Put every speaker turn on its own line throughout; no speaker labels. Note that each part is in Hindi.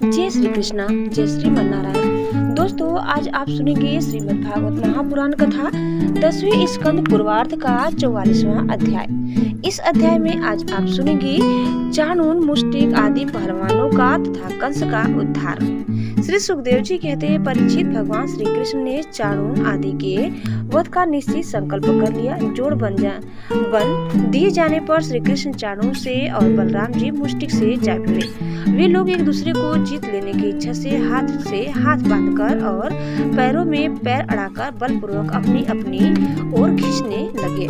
जय श्री कृष्णा, जय श्रीमन नारायण। दोस्तों, आज आप सुनेंगे श्रीमद् भागवत महापुराण कथा 10वें स्कंद पूर्वार्ध का 44वां अध्याय। इस अध्याय में आज आप सुनेंगे चाणून, मुष्टिक आदि पहलवानों का तथा कंस का उद्धार। श्री सुखदेव जी कहते हैं, परीक्षित, भगवान श्री कृष्ण ने चाणून आदि के वध का निश्चित संकल्प कर लिया। जोड़ बन दिए जाने पर श्री कृष्ण चाणून से और बलराम जी मुष्टिक से जा भिड़े। वे लोग एक दूसरे को जीत लेने की इच्छा से हाथ बांधकर और पैरों में पैर अड़ाकर बलपूर्वक अपनी अपनी ओर खींचने लगे।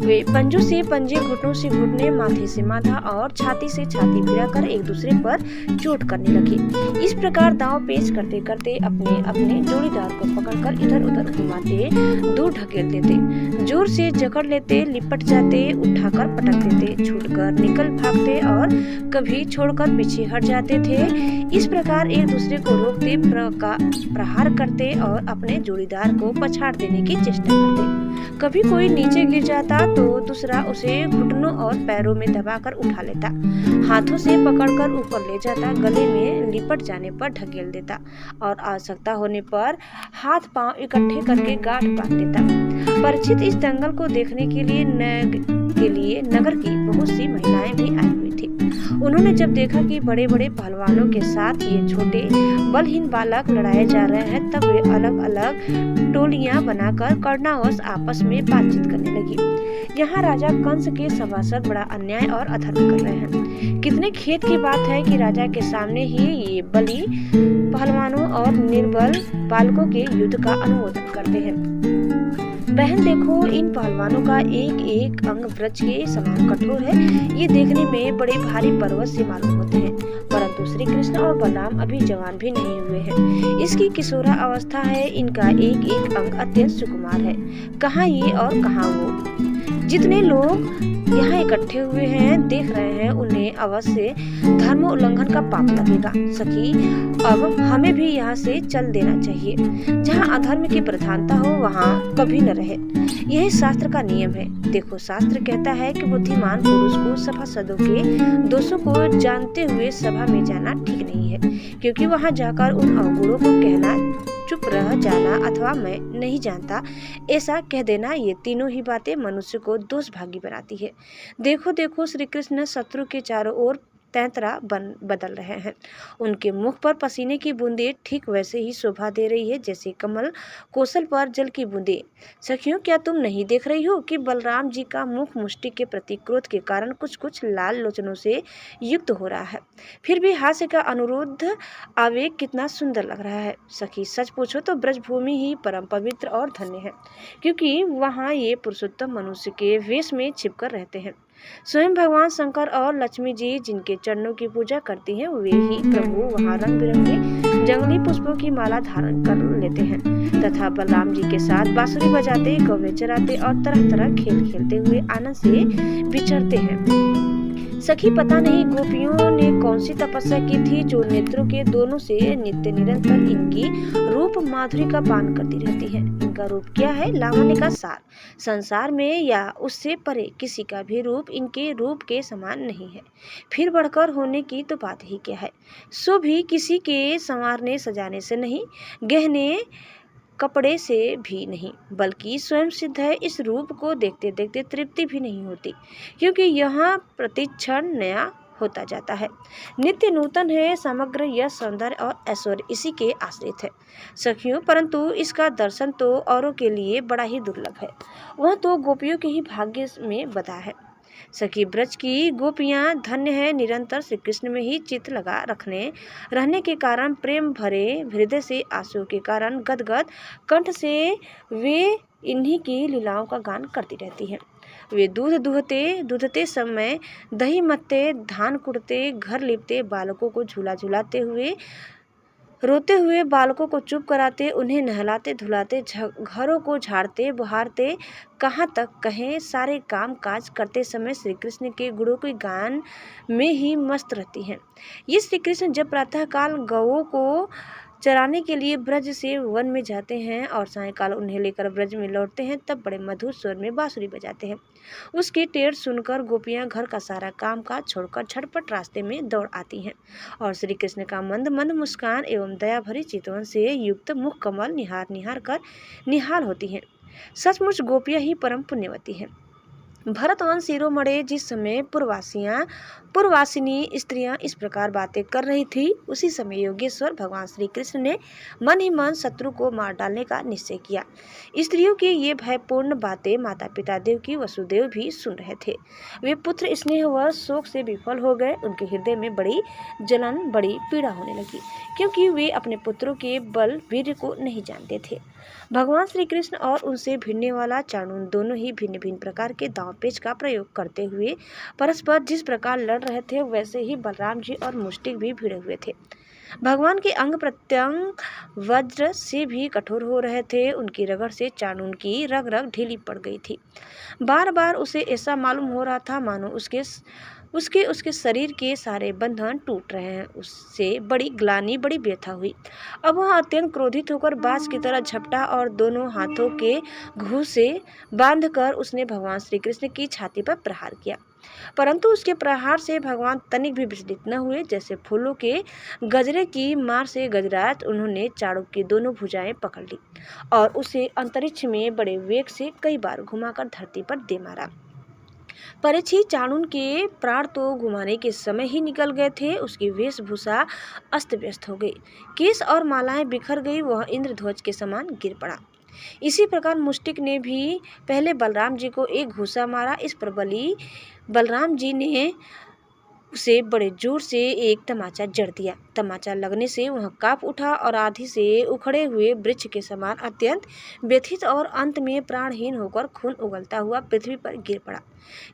वे पंजों से पंजे, घुटनों से घुटने, माथे से माथा और छाती से छाती भिड़ाकर एक दूसरे पर चोट करने लगे। इस प्रकार दांव पेच करते करते अपने अपने जोड़ीदार को पकड़कर इधर उधर घुमाते, दूर ढकेल देते, जोर से जकड़ लेते, लिपट जाते, उठाकर पटक देते, छूटकर निकल भागते और कभी छोड़कर पीछे हट जाते थे। इस प्रकार एक दूसरे को रोकते, प्रहार करते और अपने जोड़ीदार को पछाड़ देने की चेष्टा करते। कभी कोई नीचे गिर जाता तो दूसरा उसे घुटनों और पैरों में दबाकर उठा लेता, हाथों से पकड़कर ऊपर ले जाता, गले में लिपट जाने पर ढकेल देता और आवश्यकता होने पर हाथ पांव इकट्ठे करके गांठ बांध देता। परीक्षित, इस दंगल को देखने के लिए नगर की बहुत सी महिलाएं भी आई हुई थी। उन्होंने जब देखा कि बड़े बड़े पहलवानों के साथ ये छोटे बलहीन बालक लड़ाए जा रहे हैं, तब वे अलग अलग टोलियां बनाकर कर्णावश आपस में बातचीत करने लगी। यहाँ राजा कंस के सभासद बड़ा अन्याय और अधर्म कर रहे हैं। कितने खेद की बात है कि राजा के सामने ही ये बली पहलवानों और निर्बल बालकों के युद्ध का अनुमोदन करते हैं। बहन, देखो, इन पहलवानों का एक एक अंग वृक्ष के समान कठोर है। ये देखने में बड़े भारी पर्वत से मालूम होते हैं, परंतु श्री कृष्ण और बलराम अभी जवान भी नहीं हुए हैं। इसकी किशोरा अवस्था है। इनका एक एक अंग अत्यंत सुकुमार है। कहाँ ये और कहाँ वो। जितने लोग यहाँ इकट्ठे हुए हैं, देख रहे हैं, उन्हें अवश्य धर्म उल्लंघन का पाप लगेगा। सखी, अब हमें भी यहाँ से चल देना चाहिए। जहाँ अधर्म की प्रधानता हो वहाँ कभी न रहे। यही शास्त्र का नियम है। देखो, शास्त्र कहता है कि बुद्धिमान पुरुष को सभासदों के दोषों को जानते हुए सभा में जाना ठीक नहीं है, क्योंकि वहाँ जाकर उन अवगुणों को कहना, चुप रह जाना अथवा मैं नहीं जानता ऐसा कह देना, ये तीनों ही बातें मनुष्य को दोष भागी बनाती है। देखो देखो, श्री कृष्ण शत्रु के चारों ओर तैंतरा बदल रहे हैं। उनके मुख पर पसीने की बूंदें ठीक वैसे ही शोभा दे रही है जैसे कमल कौशल पर जल की बूंदें। सखियों, क्या तुम नहीं देख रही हो कि बलराम जी का मुख मुष्टि के प्रति क्रोध के कारण कुछ कुछ लाल लोचनों से युक्त हो रहा है, फिर भी हास्य का अनुरुद्ध आवेग कितना सुंदर लग रहा है। सखी, सच पूछो तो ब्रजभूमि ही परम पवित्र और धन्य है, क्योंकि वहाँ ये पुरुषोत्तम मनुष्य के वेश में छिपकर रहते हैं। स्वयं भगवान शंकर और लक्ष्मी जी जिनके चरणों की पूजा करती हैं, वे ही प्रभु वहाँ रंग बिरंगे जंगली पुष्पों की माला धारण कर लेते हैं तथा बलराम जी के साथ बांसुरी बजाते, कौवे चराते और तरह तरह खेल खेलते हुए आनंद से विचरते हैं। सखी, पता नहीं गोपियों ने कौन सी तपस्या की थी जो नेत्रों के दोनों से नित्य निरंतर इनकी रूप माधुरी का पान करती रहती है। इनका रूप क्या है? लावण्य का सार। संसार में या उससे परे किसी का भी रूप इनके रूप के समान नहीं है। फिर बढ़कर होने की तो बात ही क्या है। सो भी किसी के संवारने सजाने से नहीं, गहने कपड़े से भी नहीं, बल्कि स्वयं सिद्ध है। इस रूप को देखते देखते तृप्ति भी नहीं होती, क्योंकि यहाँ प्रतिक्षण नया होता जाता है, नित्य नूतन है। समग्र यह सौंदर्य और ऐश्वर्य इसी के आश्रित है सखियों, परंतु इसका दर्शन तो औरों के लिए बड़ा ही दुर्लभ है। वह तो गोपियों के ही भाग्य में बधा है। सखी, ब्रज की गोपियां धन्य है। निरंतर श्री कृष्ण में ही चित्त लगा रहने के कारण, प्रेम भरे हृदय से आंसुओं के कारण गदगद कंठ से वे इन्हीं की लीलाओं का गान करती रहती हैं। वे दूध दूधते समय, दही मत्ते, धान कुटते, घर लिपते, बालकों को झूला झुलाते हुए, रोते हुए बालकों को चुप कराते, उन्हें नहलाते धुलाते, घरों को झाड़ते बहारते, कहाँ तक कहें, सारे काम काज करते समय श्री कृष्ण के गुणों के गान में ही मस्त रहती हैं। ये श्री कृष्ण जब प्रातःकाल गौओं को चराने के लिए ब्रज से वन में जाते हैं और सायंकाल उन्हें लेकर ब्रज में लौटते हैं, तब बड़े मधुर स्वर में बांसुरी बजाते हैं। उसकी टेर सुनकर गोपियां घर का सारा काम काज छोड़कर झटपट रास्ते में दौड़ आती हैं और श्री कृष्ण का मंद मंद मुस्कान एवं दया भरी चितवन से युक्त मुख कमल निहार निहार कर निहाल होती हैं। सचमुच गोपियां ही परम पुण्यवती हैं। भरतवन शिरोमणि जिस समय पूर्वासिनी स्त्रियां इस प्रकार बातें कर रही थी, उसी समय योगेश्वर भगवान श्री कृष्ण ने मन ही मन शत्रु को मार डालने का निश्चय किया। स्त्रियों की ये भयपूर्ण बातें माता पिता देवकी वसुदेव भी सुन रहे थे। वे पुत्र स्नेह व शोक से विफल हो गए। उनके हृदय में बड़ी जलन, बड़ी पीड़ा होने लगी, क्योंकि वे अपने पुत्रों के बल वीर्य को नहीं जानते थे। भगवान श्री कृष्ण और उनसे भिड़ने वाला चाणूर दोनों ही भिन्न भिन्न प्रकार के दांव पेच का प्रयोग करते हुए परस्पर जिस प्रकार लड़ रहे थे, वैसे ही बलराम जी और मुष्टिक भी भिड़े हुए थे। भगवान के अंग प्रत्यंग वज्र से भी कठोर हो रहे थे। उनकी रगड़ से चाणूर की रग रग ढीली पड़ गई थी। बार बार उसे ऐसा मालूम हो रहा था मानो उसके शरीर के सारे बंधन टूट रहे हैं। उससे बड़ी ग्लानि, बड़ी व्यथा हुई। अब वह अत्यंत क्रोधित होकर बाज की तरह झपटा और दोनों हाथों के घूंसे बांधकर उसने भगवान श्री कृष्ण की छाती पर प्रहार किया। परंतु उसके प्रहार से भगवान तनिक भी विचलित न हुए। जैसे फूलों के गजरे की मार से गजरात, उन्होंने चाणूर की दोनों भुजाएं पकड़ ली और उसे अंतरिक्ष में बड़े वेग से कई बार घुमाकर धरती पर दे मारा। परीक्षित चाणूर के प्राण तो घुमाने के समय ही निकल गए थे। उसकी वेशभूषा अस्त व्यस्त हो गई, केश और मालाएं बिखर गई, वह इंद्रध्वज के समान गिर पड़ा। इसी प्रकार मुष्टिक ने भी पहले बलराम जी को एक घूंसा मारा। इस पर बलराम जी ने उसे बड़े जोर से एक तमाचा जड़ दिया। तमाचा लगने से वह कांप उठा और आधी से उखड़े हुए वृक्ष के समान अत्यंत व्यथित और अंत में प्राणहीन होकर खून उगलता हुआ पृथ्वी पर गिर पड़ा।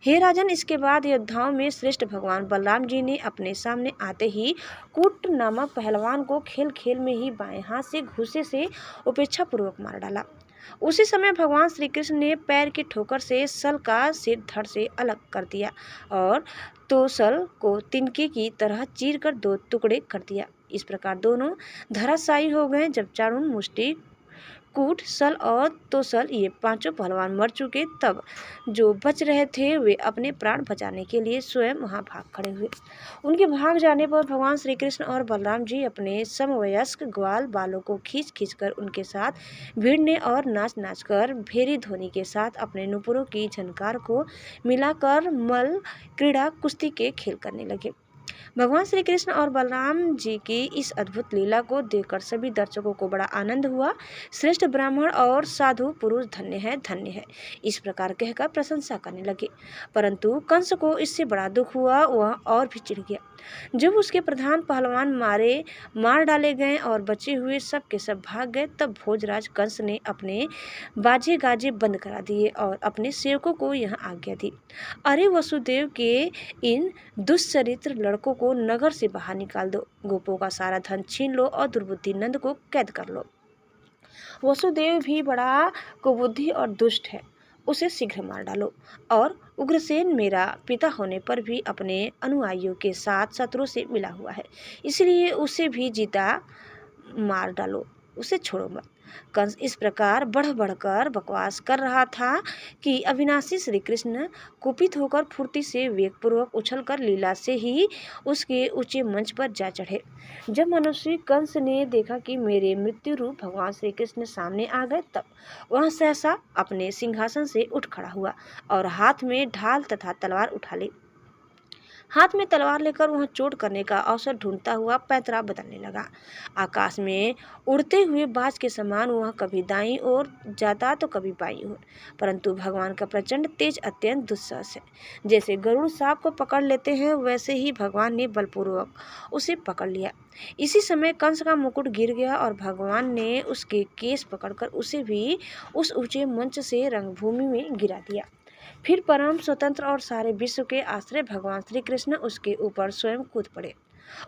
हे राजन, इसके बाद योद्धाओं में श्रेष्ठ भगवान बलराम जी ने अपने सामने आते ही कूट नामक पहलवान को खेल खेल में ही बाएं हाथ से घूंसे से उपेक्षा पूर्वक मार डाला। उसी समय भगवान श्री कृष्ण ने पैर की ठोकर से सल का सिर धड़ से अलग कर दिया और तोसल को तिनके की तरह चीर कर दो टुकड़े कर दिया। इस प्रकार दोनों धराशायी हो गए। जब चाणूर, मुष्टिक, कूट, सल और तोसल ये पांचों पहलवान मर चुके, तब जो बच रहे थे वे अपने प्राण बचाने के लिए स्वयं वहां भाग खड़े हुए। उनके भाग जाने पर भगवान श्री कृष्ण और बलराम जी अपने समवयस्क ग्वाल बालों को खींच खींच कर उनके साथ भिड़ने और नाच नाच कर भेरी ध्वनि के साथ अपने नुपुरों की झनकार को मिलाकर मल क्रीड़ा कुश्ती के खेल करने लगे। भगवान श्री कृष्ण और बलराम जी की इस अद्भुत लीला को देखकर सभी दर्शकों को बड़ा आनंद हुआ। श्रेष्ठ ब्राह्मण और साधु पुरुष धन्य है, धन्य है, इस प्रकार कहकर प्रशंसा करने लगे। परंतु कंस को इससे बड़ा दुख हुआ। वह और भी चिढ़ गया। जब उसके प्रधान पहलवान मार डाले गए और बचे हुए सब के सब भाग गए, तब भोजराज कंस ने अपने बाजे गाजे बंद करा दिए और अपने सेवकों को यहाँ आज्ञा दी, अरे वसुदेव के इन दुष्चरित्र लड़कों को नगर से बाहर निकाल दो, गोपों का सारा धन छीन लो और दुर्बुद्धि नंद को कैद कर लो। वसुदेव भी बड़ा कुबुद्धि और दुष्ट है, उसे शीघ्र मार डालो। और उग्रसेन मेरा पिता होने पर भी अपने अनुयायियों के साथ शत्रु से मिला हुआ है, इसलिए उसे भी जीता मार डालो, उसे छोड़ो मत। कंस इस प्रकार बढ़ बढ़कर बकवास कर रहा था कि अविनाशी श्री कृष्ण कुपित होकर फुर्ती से वेगपूर्वक उछलकर लीला से ही उसके ऊंचे मंच पर जा चढ़े। जब मनुष्य कंस ने देखा कि मेरे मृत्यु रूप भगवान श्री कृष्ण सामने आ गए, तब वह सहसा अपने सिंहासन से उठ खड़ा हुआ और हाथ में ढाल तथा तलवार उठा ली। हाथ में तलवार लेकर वह चोट करने का अवसर ढूंढता हुआ पैतरा बदलने लगा। आकाश में उड़ते हुए बाज के समान वह कभी दाईं ओर जाता तो कभी बाईं ओर। परंतु भगवान का प्रचंड तेज अत्यंत दुस्साहस है। जैसे गरुड़ सांप को पकड़ लेते हैं, वैसे ही भगवान ने बलपूर्वक उसे पकड़ लिया। इसी समय कंस का मुकुट गिर गया और भगवान ने उसके केस पकड़कर उसे भी उस ऊंचे मंच से रंगभूमि में गिरा दिया। फिर परम स्वतंत्र और सारे विश्व के आश्रय भगवान श्री कृष्ण उसके ऊपर स्वयं कूद पड़े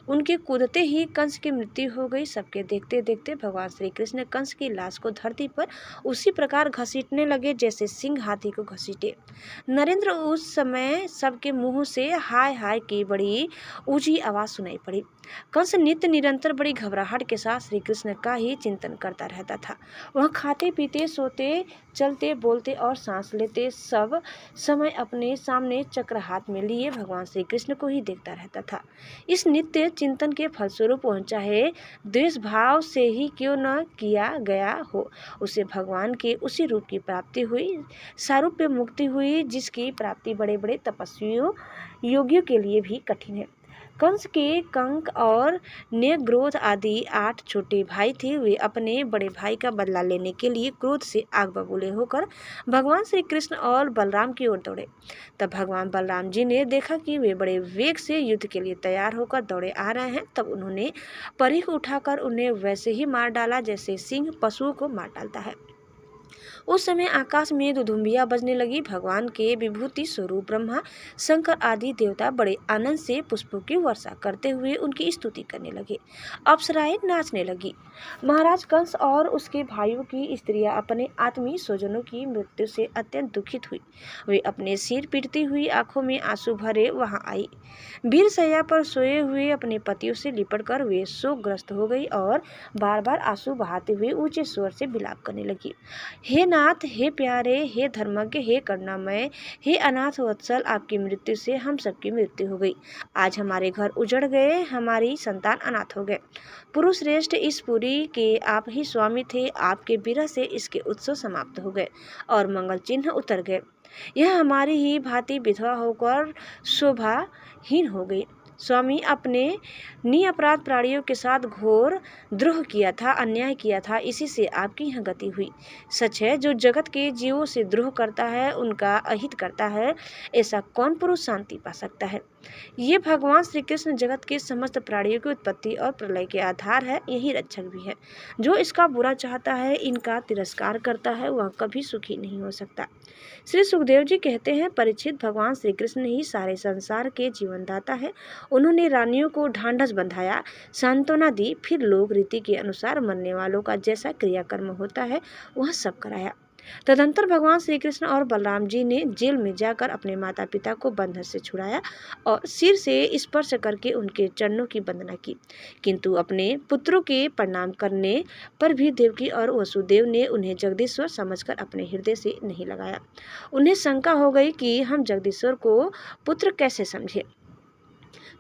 उनके कूदते ही कंस की मृत्यु हो गई। सबके देखते देखते भगवान श्री कृष्ण कंस की लाश को धरती पर उसी प्रकार घसीटने लगे जैसे सिंह हाथी को घसीटे। नरेंद्र, उस समय सबके मुंह से हाय हाय की बड़ी ऊंची आवाज सुनाई पड़ी। कंस नित्य निरंतर बड़ी घबराहट के साथ श्री कृष्ण का ही चिंतन करता रहता था। वह खाते पीते सोते चलते बोलते और सांस लेते सब समय अपने सामने चक्र हाथ में लिए भगवान श्री कृष्ण को ही देखता रहता था। इस नित्य चिंतन के फलस्वरूप वह चाहे द्वेष भाव से ही क्यों न किया गया हो, उसे भगवान के उसी रूप की प्राप्ति हुई, सारूप्य मुक्ति हुई, जिसकी प्राप्ति बड़े बड़े तपस्वियों योगियों के लिए भी कठिन है। कंस के कंक और न्यग्रोध आदि 8 छोटे भाई थे। वे अपने बड़े भाई का बदला लेने के लिए क्रोध से आग बबूले होकर भगवान श्री कृष्ण और बलराम की ओर दौड़े। तब भगवान बलराम जी ने देखा कि वे बड़े वेग से युद्ध के लिए तैयार होकर दौड़े आ रहे हैं। तब उन्होंने परिघ उठाकर उन्हें वैसे ही मार डाला जैसे सिंह पशुओं को मार डालता है। उस समय आकाश में दुधुम्बियां बजने लगी। भगवान के विभूति स्वरूप ब्रह्मा, शंकर आदि देवता बड़े आनंद से पुष्पों की वर्षा करते हुए उनकी स्तुति करने लगे। अप्सराएं नाचने लगी। महाराज कंस और उसके भाइयों की स्त्रियां अपने आत्मीय स्वजनों की मृत्यु से अत्यंत दुखित हुई। वे अपने सिर पीटती हुई आंखों में आंसू भरे वहां आई। वीर शैया पर सोए हुए अपने पतियों से लिपटकर वे शोकग्रस्त हो गई और बार बार आंसू बहाते हुए ऊंचे स्वर से विलाप करने लगी। हे नाथ, हे प्यारे, हे धर्मज्ञ, हे करुणामय, हे अनाथ वत्सल, आपकी मृत्यु से हम सबकी मृत्यु हो गई। आज हमारे घर उजड़ गए, हमारी संतान अनाथ हो गए। पुरुष श्रेष्ठ, इस पुरी के आप ही स्वामी थे। आपके विरह से इसके उत्सव समाप्त हो गए और मंगल चिन्ह उतर गए। यह हमारी ही भांति विधवा होकर शोभाहीन हो गई। स्वामी, अपने निरपराध प्राणियों के साथ घोर द्रोह किया था, अन्याय किया था, इसी से आपकी यह गति हुई। सच है, जो जगत के जीवों से द्रोह करता है, उनका अहित करता है, ऐसा कौन पुरुष शांति पा सकता है। ये भगवान श्री कृष्ण जगत के समस्त प्राणियों की उत्पत्ति और प्रलय के आधार है, यही रक्षक भी है। जो इसका बुरा चाहता है, इनका तिरस्कार करता है, वह कभी सुखी नहीं हो सकता। श्री सुखदेव जी कहते हैं, परीक्षित, भगवान श्री कृष्ण ही सारे संसार के जीवनदाता है। उन्होंने रानियों को ढांढस बंधाया, सांत्वना दी, फिर लोक रीति के अनुसार मरने वालों का जैसा क्रियाकर्म होता है वह सब कराया। तदंतर भगवान श्री कृष्ण और बलराम जी ने जेल में जाकर अपने माता पिता को बंधन से छुड़ाया और सिर से स्पर्श करके उनके चरणों की वंदना की। किंतु अपने पुत्रों के प्रणाम करने पर भी देवकी और वसुदेव ने उन्हें जगदीश्वर समझकर अपने हृदय से नहीं लगाया। उन्हें शंका हो गई कि हम जगदीश्वर को पुत्र कैसे समझे।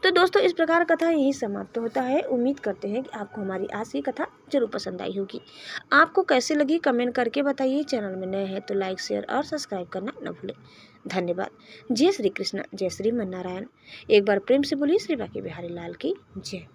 तो दोस्तों, इस प्रकार कथा यही समाप्त होता है। उम्मीद करते हैं कि आपको हमारी आज की कथा जरूर पसंद आई होगी। आपको कैसे लगी कमेंट करके बताइए। चैनल में नए हैं तो लाइक, शेयर और सब्सक्राइब करना न भूलें। धन्यवाद। जय श्री कृष्ण, जय श्री मन नारायण। एक बार प्रेम से बोलिए श्री बांके बिहारी लाल की जय।